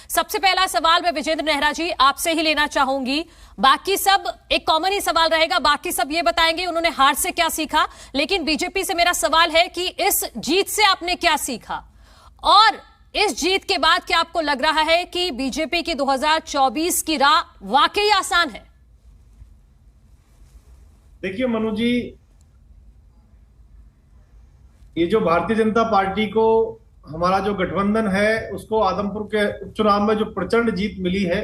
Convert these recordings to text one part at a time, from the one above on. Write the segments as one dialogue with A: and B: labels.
A: सबसे पहला सवाल मैं विजेंद्र नेहरा जी आपसे ही लेना चाहूंगी। बाकी सब एक कॉमन ही सवाल रहेगा, बाकी सब ये बताएंगे उन्होंने हार से क्या सीखा, लेकिन बीजेपी से मेरा सवाल है कि इस जीत से आपने क्या सीखा और इस जीत के बाद क्या आपको लग रहा है कि बीजेपी की 2024 की राह वाकई आसान है?
B: देखिए मनु जी, ये जो भारतीय जनता पार्टी को हमारा जो गठबंधन है उसको आदमपुर के उपचुनाव में जो प्रचंड जीत मिली है,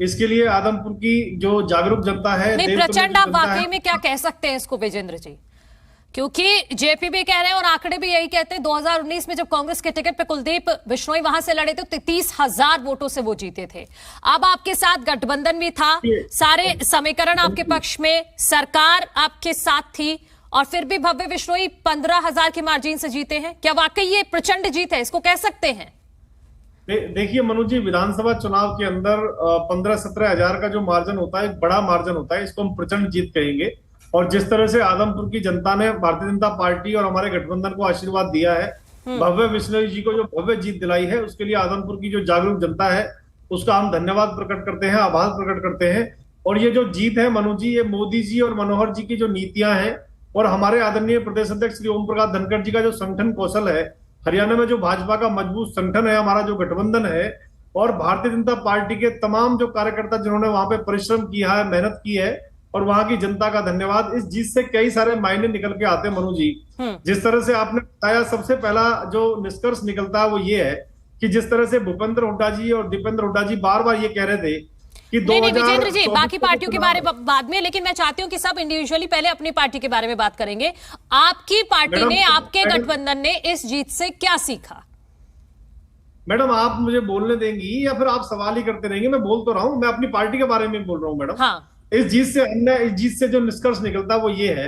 B: इसके लिए आदमपुर की जो जागरूक जनता है,
A: नहीं प्रचंड आप वाकई में क्या कह सकते हैं इसको विजेंद्र जी? क्योंकि जेपी भी कह रहे हैं और आंकड़े भी यही कहते हैं, 2019 में जब कांग्रेस के टिकट पे कुलदीप बिश्नोई वहां से लड़े थे तो 30,000 वोटों से वो जीते थे। अब आपके साथ गठबंधन भी था, सारे समीकरण आपके पक्ष में, सरकार आपके साथ थी और फिर भी भव्य बिश्नोई 15,000 की मार्जिन से जीते हैं। क्या वाकई ये प्रचंड जीत है, इसको कह सकते हैं?
B: देखिए मनु जी, विधानसभा चुनाव के अंदर 15-17 हजार का जो मार्जिन होता है, एक बड़ा मार्जिन होता है, इसको हम प्रचंड जीत कहेंगे। और जिस तरह से आदमपुर की जनता ने भारतीय जनता पार्टी और हमारे गठबंधन को आशीर्वाद दिया है, भव्य बिश्नोई जी को जो भव्य जीत दिलाई है, उसके लिए आदमपुर की जो जागरूक जनता है उसका हम धन्यवाद प्रकट करते हैं, आभार प्रकट करते हैं। और ये जो जीत है मनु जी, ये मोदी जी और मनोहर जी की जो नीतियां हैं और हमारे आदरणीय प्रदेश अध्यक्ष श्री ओम प्रकाश धनखड़ जी का जो संगठन कौशल है, हरियाणा में जो भाजपा का मजबूत संगठन है, हमारा जो गठबंधन है, और भारतीय जनता पार्टी के तमाम जो कार्यकर्ता जिन्होंने वहां पे परिश्रम किया है, मेहनत की है, और वहां की जनता का धन्यवाद। इस जीत से कई सारे मायने निकल के आते हैं मनु जी। जिस तरह से आपने बताया, सबसे पहला जो निष्कर्ष निकलता है वो ये है कि जिस तरह से भूपेंद्र हुड्डा जी और दीपेंद्र हुड्डा जी बार बार ये कह रहे थे कि
A: नहीं विजेंद्र जी, बाकी पार्टियों के बारे में बाद में, लेकिन मैं चाहती हूं कि सब इंडिविजुअली पहले अपनी पार्टी के बारे में बात करेंगे। आपकी पार्टी ने, आपके गठबंधन ने इस जीत से क्या सीखा?
B: मैडम आप मुझे बोलने देंगी या फिर आप सवाल ही करते रहेंगे? मैं बोल तो रहा हूं, मैं अपनी पार्टी के बारे में बोल रहा हूं मैडम।
A: हाँ।
B: इस जीत से जो निष्कर्ष निकलता है वो ये है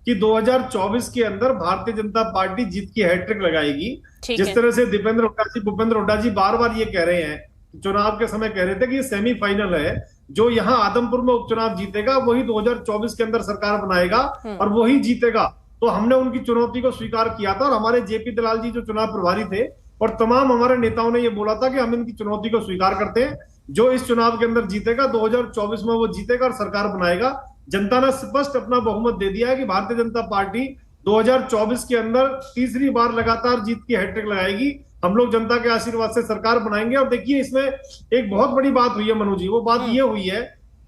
B: कि 2024 के अंदर भारतीय जनता पार्टी जीत की हैट्रिक लगाएगी। जिस तरह से भूपेंद्र हुड्डा जी बार बार ये कह रहे हैं, चुनाव के समय कह रहे थे कि ये सेमीफाइनल है, जो यहाँ आदमपुर में उपचुनाव जीतेगा वही 2024 के अंदर सरकार बनाएगा और वही जीतेगा। तो हमने उनकी चुनौती को स्वीकार किया था और हमारे जेपी दलाल जी जो चुनाव प्रभारी थे और तमाम हमारे नेताओं ने ये बोला था कि हम इनकी चुनौती को स्वीकार करते हैं। जो इस चुनाव के अंदर जीतेगा 2024 में वो जीतेगा और सरकार बनाएगा। जनता ने स्पष्ट अपना बहुमत दे दिया है कि भारतीय जनता पार्टी 2024 के अंदर तीसरी बार लगातार जीत की हैट्रिक लगाएगी। हम लोग जनता के आशीर्वाद से सरकार बनाएंगे। और देखिए, इसमें एक बहुत बड़ी बात हुई है मनु जी, वो बात ये हुई है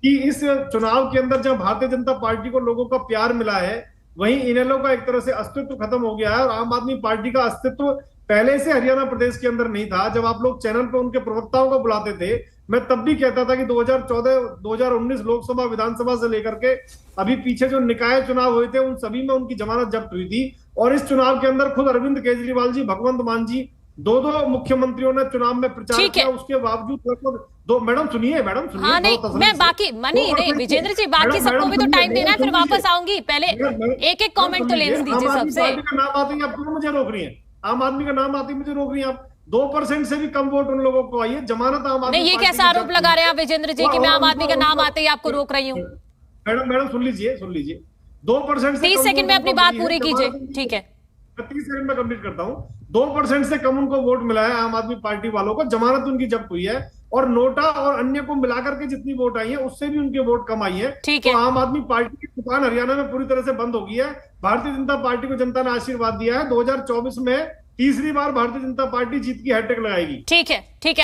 B: कि इस चुनाव के अंदर जब भारतीय जनता पार्टी को लोगों का प्यार मिला है, वहीं इनेलो का एक तरह से अस्तित्व खत्म हो गया है और आम आदमी पार्टी का अस्तित्व पहले से हरियाणा प्रदेश के अंदर नहीं था। जब आप लोग चैनल पे उनके प्रवक्ताओं को बुलाते थे, मैं तब भी कहता था कि 2014-2019 लोकसभा विधानसभा से लेकर के अभी पीछे जो निकाय चुनाव हुए थे उन सभी में उनकी जमानत जब्त हुई थी। और इस चुनाव के अंदर खुद अरविंद केजरीवाल जी, भगवंत मान जी, दो मुख्यमंत्रियों ने चुनाव में प्रचार किया। उसके बावजूद लगभग मैडम सुनिए।
A: हाँ नहीं, मैं बाकी मनी नहीं विजेंद्र जी, बाकी सबको भी तो टाइम देना है, फिर वापस आऊंगी। पहले एक एक कमेंट तो लेने दीजिए सबसे।
B: नाम आते हैं, आप क्यों मुझे रोक रही है? आम आदमी का नाम आते मुझे रोक रही है आप। 2% से भी कम वोट उन लोगों को आई है। जमानत आम आदमी।
A: नहीं, ये कैसा आरोप लगा रहे हैं आप विजेंद्र जी कि मैं आम आदमी का नाम आते ही आपको रोक रही हूँ?
B: मैडम सुन लीजिए 2% से
A: 30 सेकंड में अपनी बात पूरी कीजिए। ठीक है,
B: 30 सेकंड में कंप्लीट करता हूँ। 2% से कम उनको वोट मिला है आम आदमी पार्टी वालों को, जमानत उनकी जब्त हुई है और नोटा और अन्य को मिलाकर के जितनी वोट आई है उससे भी उनके वोट कम आई है। तो आम आदमी पार्टी की दुकान हरियाणा में पूरी तरह से बंद हो गई है। भारतीय जनता पार्टी को जनता ने आशीर्वाद दिया है। 2024 में तीसरी बार भारतीय जनता पार्टी जीत की हैट्रिक लगाएगी।
A: ठीक है।